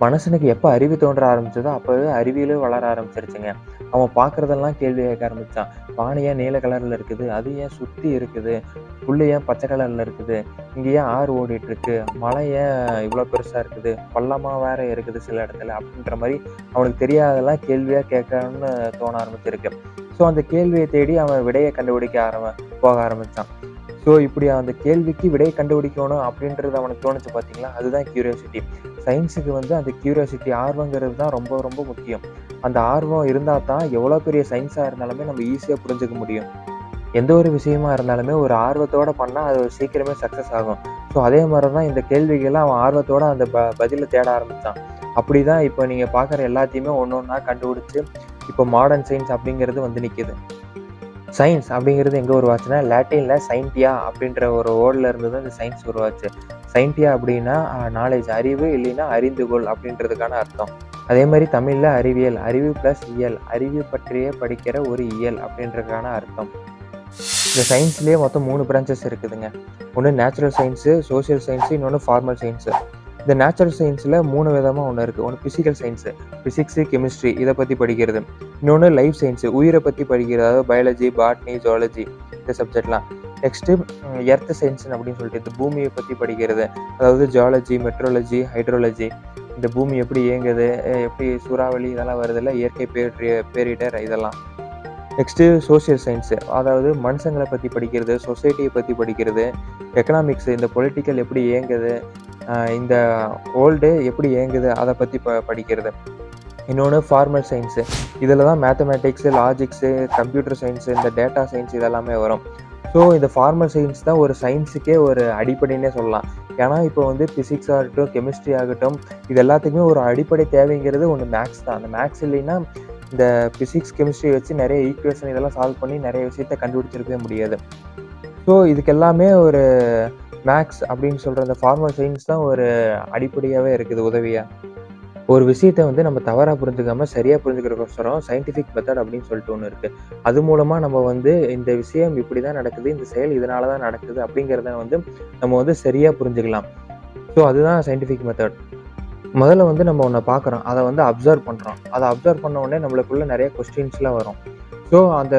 மனுஷனுக்கு எப்ப அறிவு தோன்ற ஆரம்பிச்சதோ, அப்பவே அறிவியலும் வளர ஆரம்பிச்சுருச்சுங்க. அவன் பார்க்குறதெல்லாம் கேள்வி கேட்க ஆரம்பிச்சான். வானம் ஏன் நீல கலர்ல இருக்குது? அது ஏன் சுத்தி இருக்குது? புல்லு ஏன் பச்சை கலர்ல இருக்குது? இங்க ஏன் ஆறு ஓடிட்டுருக்கு? மலை ஏன் இவ்ளோ பெருசா இருக்குது? பள்ளமா வேற இருக்குது சில இடத்துல. அப்படின்ற மாரி அவனுக்கு தெரியாததெல்லாம் கேள்வியா கேட்கணும்னு தோண ஆரம்பிச்சிருக்கு. ஸோ அந்த கேள்விய தேடி அவன் விடைய கண்டுபிடிக்க போக ஆரம்பிச்சான். ஸோ இப்படி அந்த கேள்விக்கு விடை கண்டுபிடிக்கணும் அப்படின்றது அவனுக்கு தோணுச்சு பார்த்தீங்களா? அதுதான் கியூரியாசிட்டி. சயின்ஸுக்கு வந்து அந்த கியூரியாசிட்டி ஆர்வங்கிறது தான் ரொம்ப ரொம்ப முக்கியம். அந்த ஆர்வம் இருந்தா தான் எவ்வளோ பெரிய சயின்ஸா இருந்தாலுமே நம்ம ஈஸியா புரிஞ்சுக்க முடியும். எந்த ஒரு விஷயமா இருந்தாலுமே ஒரு ஆர்வத்தோட பண்ணா அது சீக்கிரமே சக்சஸ் ஆகும். ஸோ அதே மாரி தான் இந்த கேள்விகள அவன் ஆர்வத்தோட அந்த பதில தேட ஆரம்பிச்சான். அப்படிதான் இப்ப நீங்க பார்க்குற எல்லாத்தையுமே ஒண்ணொன்னா கண்டுபிடிச்சு, இப்போ மாடர்ன் சயின்ஸ் அப்படிங்கிறது வந்து நிக்குது. சயின்ஸ் அப்படிங்கிறது எங்க உருவாச்சுன்னா, லாட்டின்ல சயின்டியா அப்படின்ற ஒரு வேர்ட்ல இருந்து தான் இந்த சயின்ஸ் உருவாச்சு. சயின்டியா அப்படின்னா நாலேட்ஜ் அறிவு இல்லைன்னா அறிந்துகொள் அப்படின்றதுக்கான அர்த்தம். அதே மாரி தமிழ்ல அறிவியல், அறிவு பிளஸ் இயல், அறிவு பற்றிய படிக்கிற ஒரு இயல் அப்படின்றதுக்கான அர்த்தம். இந்த சயின்ஸ்லயே மொத்தம் 3 பிரான்ச்சஸ் இருக்குதுங்க. ஒண்ணு நேச்சுரல் சயின்ஸு, சோசியல் சயின்ஸு, இன்னொன்னு ஃபார்மல் சயின்ஸு. இந்த நேச்சுரல் சயின்ஸ்ல 3 விதமா ஒண்ணு இருக்கு. ஒண்ணு பிசிக்கல் சயின்ஸு, பிசிக்ஸு, கெமிஸ்ட்ரி இத பத்தி படிக்கிறது. இன்னொன்னு லைஃப் சயின்ஸு, உயிர பத்தி படிக்கிறது. அதாவது பயாலஜி, பாட்னி, ஜூவாலஜி இந்த சப்ஜெக்ட்லாம். நெக்ஸ்ட்டு எர்த் சயின்ஸ் அப்படின்னு சொல்லிட்டு இந்த பூமிய பத்தி படிக்கிறது. அதாவது ஜியாலஜி, மெட்ரோலஜி, ஹைட்ரோலஜி இந்த பூமி எப்படி இயங்குது, எப்படி சூறாவளி இதெல்லாம் வருதுல்ல, இயற்கை பேரிடர் இதெல்லாம். நெக்ஸ்ட்டு சோசியல் சயின்ஸு, அதாவது மனுஷங்கள பத்தி படிக்கிறது, சொசைட்டிய பத்தி படிக்கிறது, எக்கனாமிக்ஸு இந்த பொலிட்டிக்கல் எப்படி இயங்குது, இந்த வேர்ல்டு எப்படி இயங்குது அத பத்தி படிக்கிறது. இன்னொன்னு ஃபார்மல் சயின்ஸு. இதில தான் மேத்தமேட்டிக்ஸு, லாஜிக்ஸு, கம்ப்யூட்டர் சயின்ஸு, இந்த டேட்டா சயின்ஸ் இதெல்லாமே வரும். ஸோ இந்த ஃபார்மல் சயின்ஸ் தான் ஒரு சயின்ஸுக்கே ஒரு அடிப்படைன்னே சொல்லலாம். ஏன்னா இப்போ வந்து பிசிக்ஸ் ஆகட்டும், கெமிஸ்ட்ரி ஆகட்டும் இது எல்லாத்துக்குமே ஒரு அடிப்படை தேவைங்கிறது ஒண்ணு மேத்ஸ் தான். அந்த மேத்ஸ் இல்லைன்னா இந்த பிசிக்ஸ், கெமிஸ்ட்ரி வச்சு நெறைய ஈக்குவேஷன் இதெல்லாம் சால்வ் பண்ணி நெறைய விஷயத்த கண்டுபிடிச்சிருக்கவே முடியாது. ஸோ இதுக்கு எல்லாமே ஒரு மேத்ஸ் அப்படின்னு சொல்ற அந்த ஃபார்மல் சயின்ஸ் தான் ஒரு அடிப்படையாவே இருக்குது உதவியா. ஒரு விஷயத்த வந்து நம்ம தவறா புரிஞ்சுக்காம சரியா புரிஞ்சுக்கிறதுக்கோசரம் சயின்டிஃபிக் மெத்தட் அப்படின்னு சொல்லிட்டு ஒண்ணு இருக்கு. அது மூலமா நம்ம வந்து இந்த விஷயம் இப்படிதான் நடக்குது, இந்த செயல் இதனால தான் நடக்குது அப்படிங்கிறத வந்து நம்ம வந்து சரியா புரிஞ்சுக்கலாம். ஸோ அதுதான் சயின்டிஃபிக் மெத்தட். முதல்ல வந்து நம்ம ஒண்ண பார்க்குறோம். அத வந்து அப்சர்வ் பண்றோம். அத அப்சர்வ் பண்ண உடனே நம்மளுக்குள்ள நெறைய கொஸ்டின்ஸ்லாம் வரும். ஸோ அந்த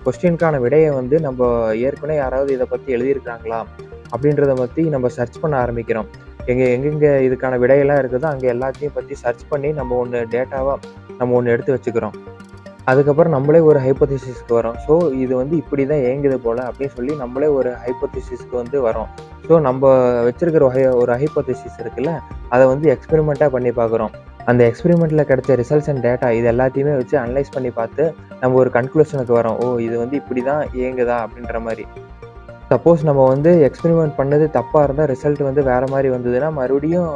கொஸ்டினுக்கான விடைய வந்து நம்ப ஏற்கனவே யாராவது இத பத்தி எழுதியிருக்காங்களா? அப்படின்றத பத்தி நம்ம சர்ச் பண்ண ஆரம்பிக்கிறோம். எங்கெங்க இதுக்கான விடையெல்லாம் இருக்குதோ, அங்க எல்லாத்தையும் பத்தி சர்ச் பண்ணி நம்ம ஒண்ணு டேட்டாவா நம்ம ஒண்ணு எடுத்து வச்சுக்கிறோம். அதுக்கப்புறம் நம்மளே ஒரு ஹைப்போதீசிஸ்க்கு வரோம். ஸோ இது வந்து இப்படிதான் இயங்குது போல அப்படின்னு சொல்லி நம்மளே ஒரு ஹைப்போதீசிஸ்க்கு வந்து வரோம். ஸோ நம்ப வச்சிருக்கிற ஒரு ஹைப்போதீசிஸ் இருக்குல்ல, அத வந்து எக்ஸ்பெரிமெண்ட்டா பண்ணி பார்க்குறோம். அந்த எக்ஸ்பெரிமெண்ட்ல கிடைச்ச ரிசல்ட்ஸ் அண்ட் டேட்டா இது எல்லாத்தையுமே வச்சு அனலைஸ் பண்ணி பார்த்து, நம்ம ஒரு கன்க்ளூஷனுக்கு வரோம். ஓ! இது வந்து இப்படிதான் இயங்குதா அப்படின்ற மாரி. சப்போஸ் நம்ம வந்து எக்ஸ்பெரிமெண்ட் பண்ணது தப்பா இருந்தா, ரிசல்ட் வந்து வேற மாரி வந்ததுன்னா, மறுபடியும்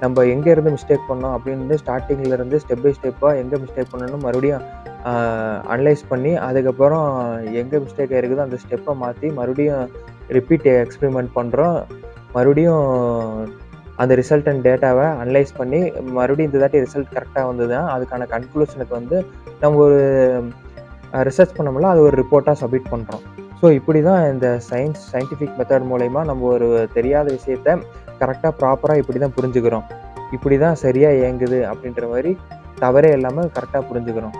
நம்ப எங்க இருந்து மிஸ்டேக் பண்ணோம் அப்படின்னு ஸ்டார்ட்டிங்ல இருந்து ஸ்டெப் பை ஸ்டெப்பா எங்க மிஸ்டேக் பண்ணணும்னு மறுபடியும் அ அனலைஸ் பண்ணி, அதுக்கப்புறம் எங்க மிஸ்டேக் ஆயிருக்குதோ அந்த ஸ்டெப்ப மாத்தி மறுபடியும் ரிப்பீட் எக்ஸ்பெரிமெண்ட் பண்றோம். மறுபடியும் அந்த ரிசல்ட் அண்ட் டேட்டாவ அனலைஸ் பண்ணி, மறுபடியும் இந்த தாட்டி ரிசல்ட் கரெக்ட்டா வந்ததுன்னா, அதுக்கான கன்க்ளூஷனுக்கு வந்து நம்ம ஒரு ரிசர்ச் பண்ணோம்ல, அது ஒரு ரிப்போர்ட்டா சப்மிட் பண்றோம். ஸோ இப்படி தான் இந்த சயின்டிஃபிக் மெத்தட் மூலியமா நம்ம ஒரு தெரியாத விஷயத்த கரெக்ட்டா, ப்ராப்பரா இப்படி தான் புரிஞ்சுக்கிறோம். இப்படி தான் சரியா இயங்குது அப்படின்ற மாரி தவறே இல்லாம கரெக்ட்டா புரிஞ்சுக்கிறோம்.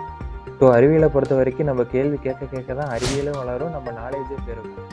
ஸோ அறிவியல பொறுத்தவரைக்கும் நம்ம கேள்வி கேட்க கேட்க தான் அறிவியலும் வளரும், நம்ம நாலேட்ஜும் பெருகும்.